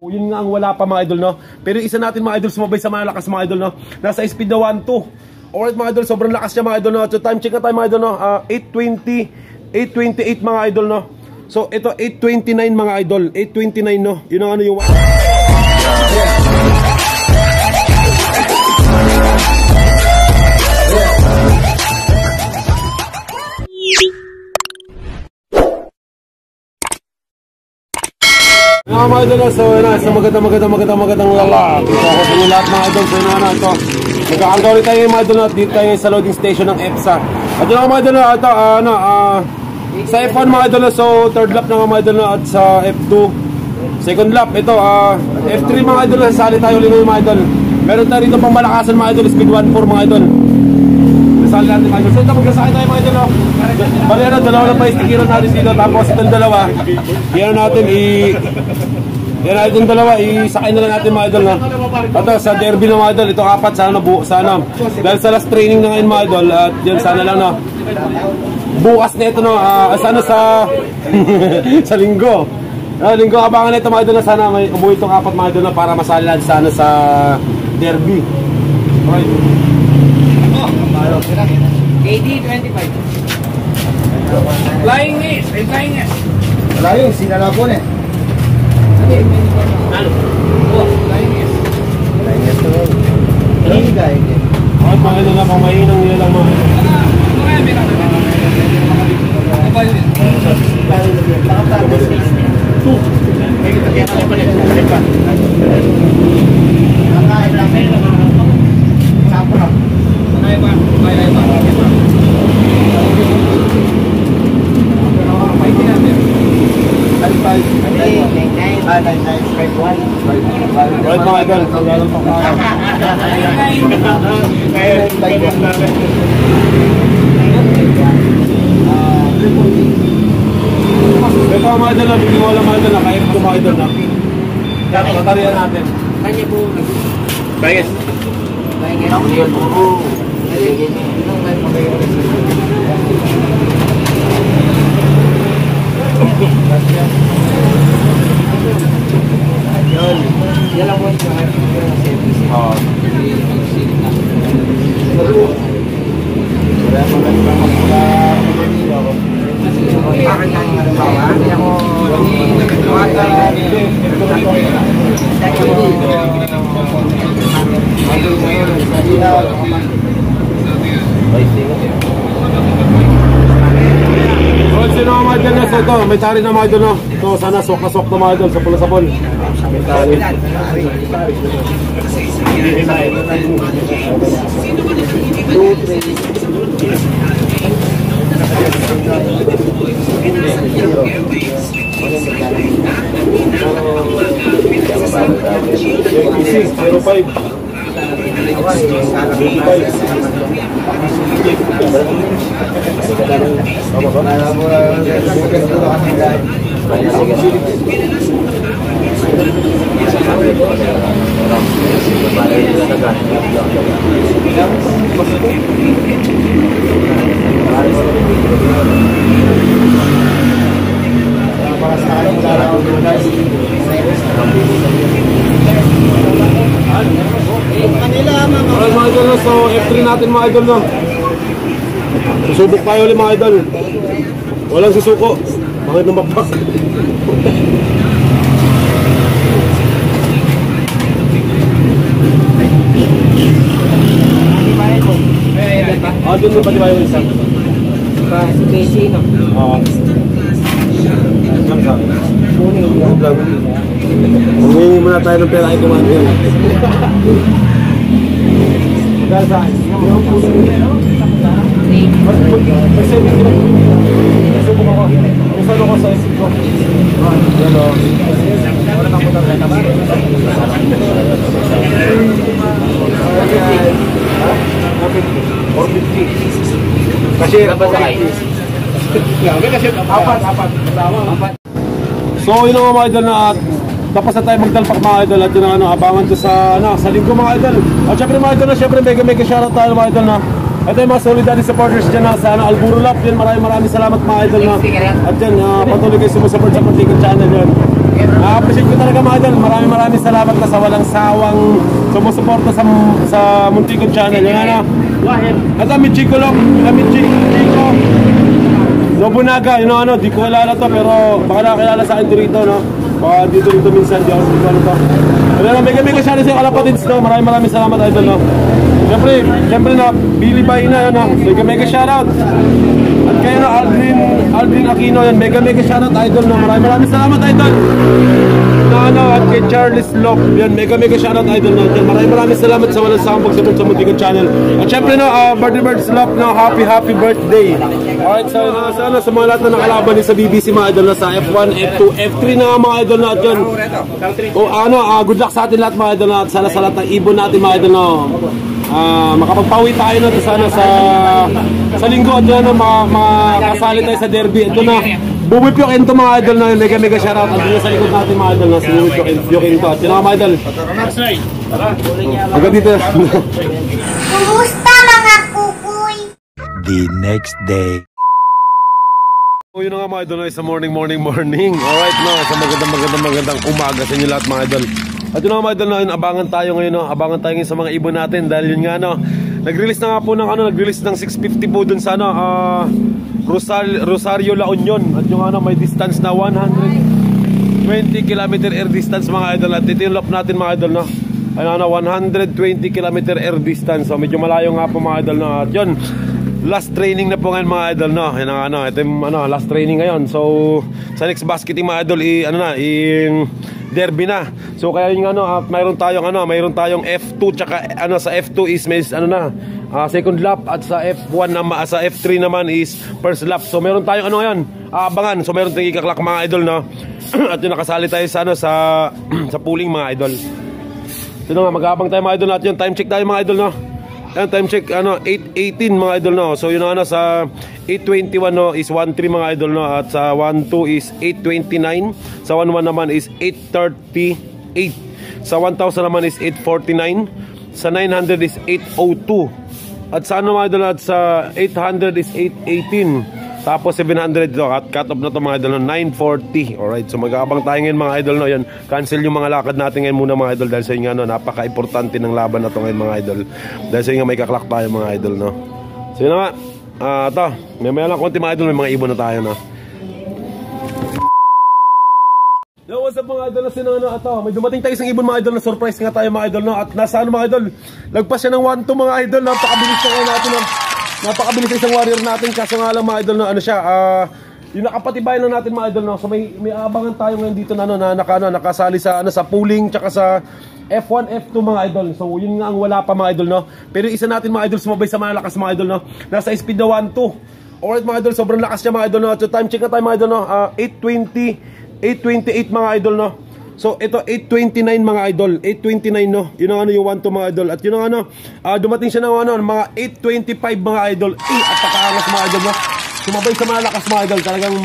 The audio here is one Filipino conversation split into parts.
Yun nga ang wala pa mga idol, no? Pero isa natin mga idol sumabay sa mga lakas mga idol, no? Nasa speed na 1-2. Alright mga idol, sobrang lakas niya mga idol, no? So time check na tayo mga idol, no? 8:28 mga idol, no? So ito 8:29 mga idol, 8:29, no? Yun ang ano yung mga idol, so magandang lalaki. So ako sa inyo lahat mga idol, so ito magkakarga ulit tayo mga idol, dito tayo sa loading station ng EPSA. At yun mga idol, ito sa F1 mga idol, so third lap na mga idol, at sa F2 second lap. Ito F3 mga idol, sasali tayo ulit mga idol. Meron tayo rito pang malakasan mga idol, speed 1-4 mga idol. Sasali natin mga idol. So ito magkasakay tayo mga idol, bali dalawa na pa istikiran natin dito. Tapos itong dalawa yan natin isakay na lang natin mga idol, no? Ito sa derby na mga idol, ito apat sana dahil sa last training na ngayon mga idol, at yan sana lang, no? Bukas na ito, no? Sana sa sa linggo abangan na ito mga idol, na sana may umuwi itong apat mga idol, na para masali natin sana sa derby. Alright, KD 25 Flying is wala yun, sinalapon eh. ano? Flying is Hindi ka eh. okay mga idol, na pang mahinang nila lang mga right mga idol, lalong pang ito mga idol, bigyan wala mga idol, kahit ito mga idol, tatarihan natin. Kanya po Bayes ako yun po. Yan lang mo yung service. Wala magandang sino mga idol na ito? May tari na mga idol, no? Ito sana sok na mga idol sa pula-sapon. May tari. So F3 natin mga idol, no? Susubok tayo ulit mga idol. Walang susuko. Bakit nang bakbak? Doon pa di ba yung isa? Si Casey, no? Humingi muna tayo ng pera ay kumain yan. So yun ang mga idol, na tapos na tayo magdalpak mga idol, at yun ang abangan to sa linggo mga idol. At syempre mga idol, syempre mega shoutout tayo mga idol, na ito yung mga solidarity supporters dyan sa Alburo Lap. Yan, maraming salamat mga idol, na at yan patuloy kayo sumusupport sa Kontikan channel yan. appreciate ko talaga mga idol. Maraming salamat na sa walang sawang sumusuporta sa Muntikon Channel. Yan ano. At kami Chico Long, kami Chico Nobunaga, you know ano, di ko kilala to pero baka nakakilala sa akin dito, no? Baka dito minsan, di ako ano to. Pero mega shoutout sa kalapatids, no? Maraming salamat idol, no? Siyempre na, Billy Bay na, no? Mega shoutout. At kayo na, Aldrin Aquino, yan, mega shoutout idol, no? Maraming salamat idol. At kay Charles Lop, yan, mega shoutout idol, no? Maraming salamat sa walang sakang pag-support sa Muntikon Channel. At syempre, no, Birds Lop, no? Happy birthday. Alright, so sa mga lahat na nakalaban din sa BBC mga idol na sa F1, F2, F3 na mga idol na at yun. Good luck sa atin lahat mga idol na at sana sa lahat ng ibon natin mga idol na makapagpawi tayo na sana sa linggo at yun makasali tayo sa derby. Ito na, Buboy Pyokin to mga idol na mega shoutout at yun sa likod natin mga idol na si Buboy Pyokin to. At yun mga idol. Hanggang dito. Kumusta mga kukuy? The next day. So yun nga mga idol, sa morning. Alright, no, sa magandang umaga sa inyo lahat mga idol. At yun nga mga idol, no, abangan tayo ngayon, no? Abangan tayo ngayon sa mga ibon natin. Dahil yun nga, no, nag-release na nga po nag-release ng 650 po dun sa Rosario La Union. At yung ano, may distance na 120 km air distance mga idol. At ito yung lap natin mga idol, no? 120 km air distance. So medyo malayo nga po mga idol, no? At yun, last training na po ngayon mga idol, no? Yan ang ito yung last training ngayon. So sa next basketing mga idol, derby na. So kaya yung mayroon tayong F2 tsaka sa F2 is may second lap at sa F1 sa F3 naman is first lap. So meron tayong abangan. So meron tayong ikaklak mga idol, no? At yung nakasali tayo sa sa pooling mga idol. So mag-aabang tayo mga idol natin. Time check tayo mga idol, no? Time check 8:18 mga idol, no. So yun sa 8:21 no is 1:3 mga idol, no. At sa 1:2 is 8:29. Sa 1:1 naman is 8:38. Sa 1,000 naman is 8:49. Sa 900 is 8:02. At sa mga idol, at sa 800 is 8:18. Tapos 700 to, at cut off na to mga idol, no, 9:40. Alright, so mag-aabang tayo ngayon mga idol, no. Yan, cancel yung mga lakad natin ngayon muna mga idol. Dahil sa inyo, napaka-importante ng laban na to ngayon mga idol. Dahil sa inyo, may kaklak tayo mga idol, no. So yun na nga, ito, may lang konti mga idol, may mga ibon na tayo, no. Yo, what's up mga idol, ito, may dumating tayo isang ibon mga idol, na surprise nga tayo mga idol, no. At nasa mga idol, lagpas siya ng 1-2 mga idol, napakabilis na natin, no. Napakabilis na isang warrior natin, kaso nga lang mga idol, no, yung nakapatibayan lang natin mga idol, no. So may abangan tayo ngayon dito na nakasali sa sa pooling tsaka sa F1, F2 mga idol. So yun nga ang wala pa mga idol, no. Pero isa natin mga idol sumabay sa mga lakas mga idol, no. Nasa speed na 1-2. Alright mga idol, sobrang lakas niya mga idol, no. So time check na tayo mga idol, no. 8:28 mga idol, no. So ito 8:29 mga idol, 8:29 no. Yun ang yung 1-2 mga idol. At yun ang dumating siya ng mga 8:25 mga idol. At pakaangas mga idol, no. Sumabay sa mga lakas mga idol. Talagang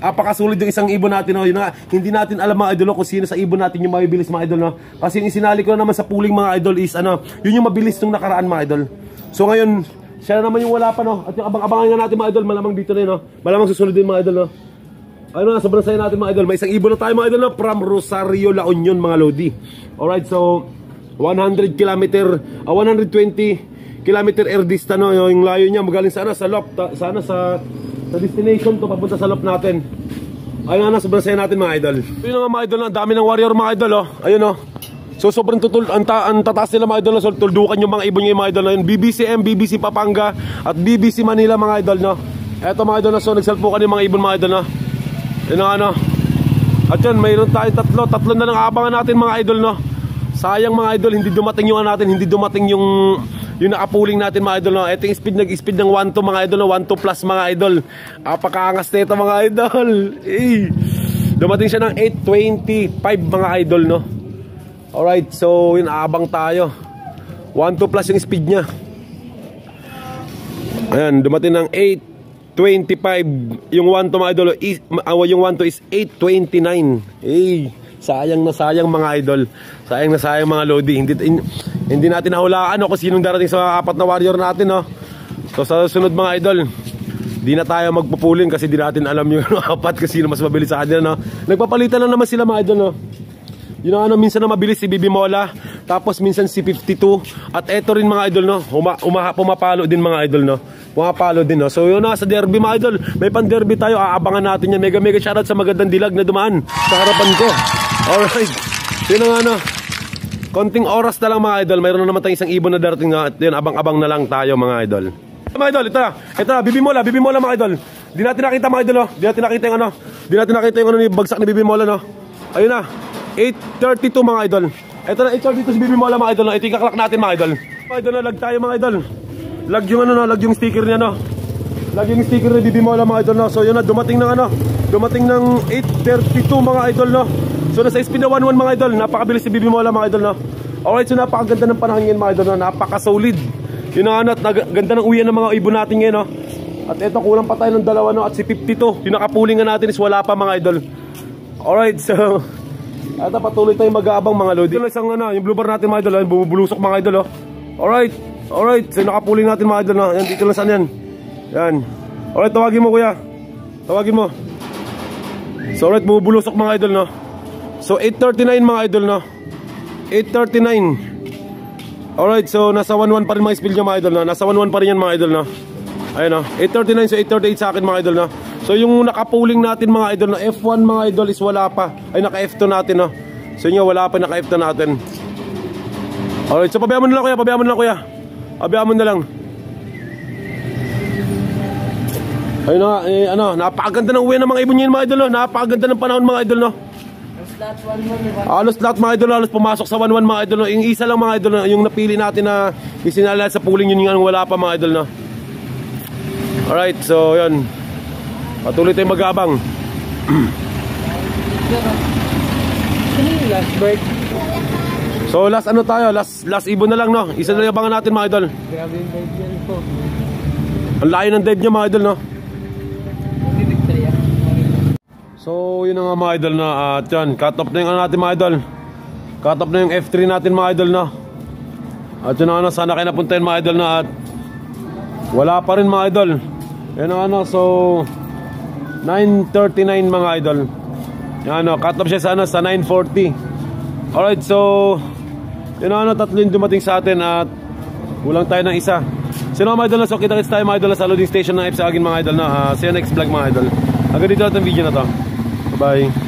apakasulit yung isang ibon natin, no. Yun nga, hindi natin alam mga idol, no, kung sino sa ibon natin yung mabibilis mga idol, no. Kasi yung isinali ko naman sa pooling mga idol is yun yung mabilis nung nakaraan mga idol. So ngayon, siya naman yung wala pa, no. At yung abang-abangan nga natin mga idol, malamang dito na yun, no. Malamang susunod din mga idol, no. Sobrang saya natin mga idol. May isang ibon na tayo mga idol, no, from Rosario La Union mga lodi. Alright, so 120 km air distance, no. Yung layo niya magaling sana sa lop, sana sa destination to, papunta sa lop natin. Ayun sobrang saya natin mga idol. Ayun nga mga idol, ang dami ng warrior mga idol, oh. Ayun, oh. So sobrang ang tataas nila mga idol, no. So tuldukan yung mga ibon niya mga idol, no. Yung BBC BBC Pampanga at BBC Manila mga idol, no. Eto mga idol, no. So nagsalpukan yung mga ibon mga idol, no. Yun ang At yun, mayroon tayo tatlo na lang abangan natin mga idol, no. Sayang mga idol, hindi dumating yung hindi dumating yung nakapuling natin mga idol, no. Ito yung nag-speed ng 1-2 mga idol, no. 1-2 plus mga idol. Apakaangas na ito mga idol. Dumating siya ng 8:25 mga idol, no. Alright, so yun, aabang tayo. 1-2 plus yung speed niya. Ayan, dumating ng 8:25. Yung 1-2 mga idol, yung 1-2 is 8:29. Sayang na sayang mga idol. Sayang na sayang mga lodi. Hindi natin nahulaan, no, kung sinong darating sa apat na warrior natin, no. So sa sunod mga idol, Di na tayo magpupuling kasi di natin alam yung apat kasi sino mas mabilis sa kanila, no? Nagpapalitan na naman sila mga idol, no? Yun ang ano, minsan na mabilis si Bibi Mola, tapos minsan si 52. At eto rin mga idol, no? Pumapalo din mga idol, no? Pumapalo din, no? So yun na, sa derby mga idol, may pan-derby tayo, aabangan natin yan. Mega shoutout sa magandang dilag na dumaan sa harapan ko. Alright, yun ang ano, konting oras na lang mga idol, mayroon na naman tayong isang ibon na darating na, at yun, abang-abang na lang tayo mga idol. Mga idol, ito na, Bibi Mola mga idol. Di natin nakita mga idol, no? Di natin nakita yung ano, ni bagsak ni Bibi Mola, no? Ayun na, 8:32 mga idol. Ito na, 8:32 si Bibi Mola mga idol, no? Ito yung kaklak natin mga idol. Mga idol, lag tayo mga idol. Lag yung ano, no? Lag yung sticker niya, no? Lag yung sticker ni Bibi Mola mga idol, no? So yun na, dumating ng 8:32 mga idol, no? So nasa speed na 1-1 mga idol. Napakabilis si Bibi Mola mga idol, no? Alright, so napakaganda ng panahon ngayon mga idol, no? Napaka-solid. Yun ang ano, ganda ng uwian ng mga ibon natin ngayon, no? At eto, kulang pa tayo ng dalawa, no? At si 52, yung nakapulingan natin is wala pa mga idol. Alright, so eto, patuloy tayong mag-aabang mga lodi. Ito isang ano, yung blue bar natin mga idol, no? Bumubulusok mga idol, oh. Alright, so nakapuling natin mga idol, no? Yan, dito lang saan yan. Yan. Alright, tawagin mo kuya. Tawagin mo. So alright, bumubulusok mga idol, no? So 8:39 mga idol, no? 8:39. Alright, so nasa 1-1 pa rin mga spill nyo mga idol, no? Nasa 1-1 pa rin yan mga idol, no? Ayun, no? 8:39, so 8:38 sa akin mga idol, no? So yung nakapuling natin mga idol, no? F1 mga idol is wala pa. Ay, naka F2 natin, no? So inyo, wala pa, naka F2 natin. Alright, so pabayaan mo na lang kuya, pabayaan mo na lang. Ayun na, ano, napakaganda ng uwi ng mga ibon nyo mga idol, no? Napakaganda ng panahon mga idol, no? Halos lahat mga idol, halos pumasok sa 1-1 mga idol, no? Yung isa lang mga idol, no? Yung napili natin na isinala sa pooling, yun yung wala pa mga idol, no? Alright, so yun, patuloy tayong mag-aabang. Last bird. So last ano tayo, last ibon na lang, no? Isa na lang abangan natin mga idol. Grabe yung dive yan po. Ang layo ng dive niya mga idol, no? Victoria. So yun na nga mga idol, no? At yan, cut off na yung ano natin mga idol. Cut off na yung F3 natin mga idol, no? At yun na ano, sana kayo napuntahin mga idol, no? At wala pa rin mga idol. Yun na ano, so 9:39 mga idol. Yan ano, cut off siya sa ano, sa 9:40. Alright, so yun na ano, tatlo yung dumating sa atin at kulang tayo ng isa. So mga idol, so kita-kits tayo mga idol sa loading station ng EPSA Agin mga idol, no? See you next vlog mga idol. Hanggang dito natin ang video na to. Bye-bye.